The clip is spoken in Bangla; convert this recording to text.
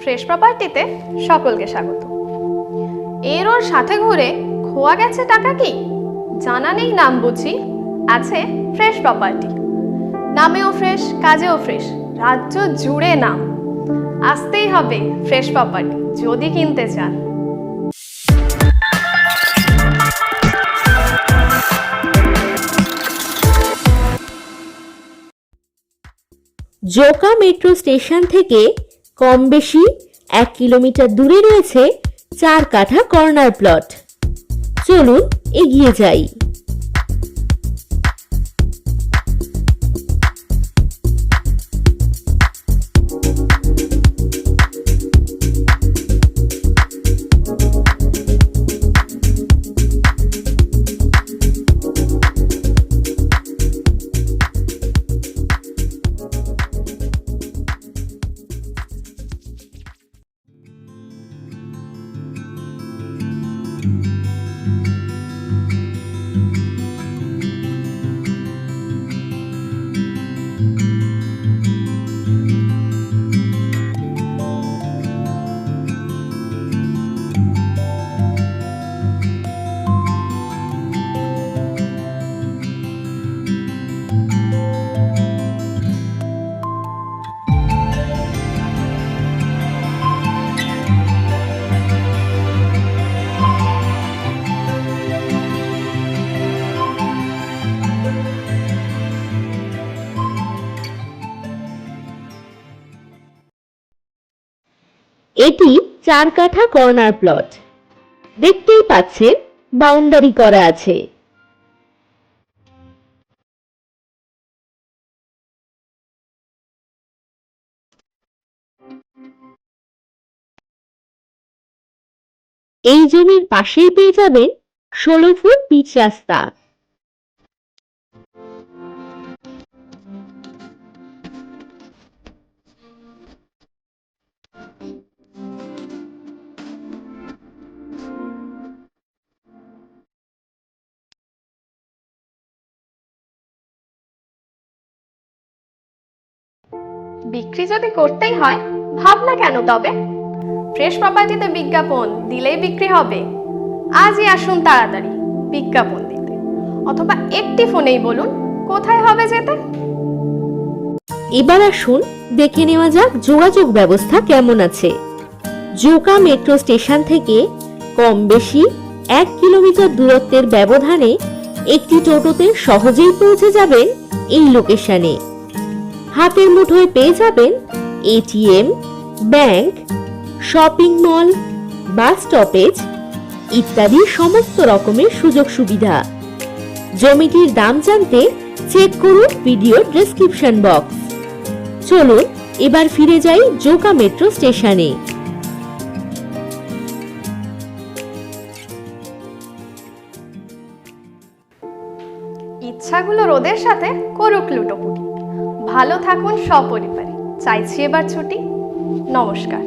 ফ্রেশ প্রপার্টিতে সকলকে স্বাগত। এর ওর সাথে ঘুরে খোয়া গেছে টাকা কি জানা নেই নাম বুঝি, আছে ফ্রেশ প্রপার্টি। নামেও ফ্রেশ, কাজেও ফ্রেশ, রাজ্য জুড়ে নাম। আসতেই হবে ফ্রেশ প্রপার্টি যদি কিনতে চান। জোকা মেট্রো স্টেশন থেকে কম বেশি 1 কিলোমিটার দূরে রয়েছে 4 কাঠা কর্নার প্লট। চলুন এগিয়ে যাই। এটি 4 কাঠা কর্নার প্লট। দেখতেই পাচ্ছেন বাউন্ডারি করা আছে। এই জমির পাশেই পেয়ে যাবেন 16 ফুট পিচ রাস্তা। বিক্রি যদি করতেই হয় ভাবনা কেন তবে? ফ্রেশ প্রপার্টিতে বিজ্ঞাপন দিলেই বিক্রি হবে? আজই আসুন তাড়াতাড়ি বিজ্ঞাপন দিতে, অথবা একটি ফোনেই বলুন কোথায় হবে যেতে। এবার আসুন দেখে নেওয়া যাক যোগাযোগ ব্যবস্থা কেমন আছে। জোকা মেট্রো স্টেশন থেকে কম বেশি 1 কিলোমিটার দূরত্বের ব্যবধানে একটি টোটোতে সহজেই পৌঁছে যাবেন এই লোকেশনে। হাতের মুঠোয় পেয়ে যাবেন ATM, bank, shopping mall, bus stoppage ইত্যাদি সমস্ত রকমের সুযোগ সুবিধা। জমিটির দাম জানতে চেক করুন ভিডিও ডেসক্রিপশন বক্স। চলুন এবার ফিরে যাই জোকা মেট্রো স্টেশনে। ইচ্ছাগুলো রোদের সাথে করুক লুটোপুটি। ভালো থাকুন সপরিবারে। চাইছি এবার ছুটি। নমস্কার।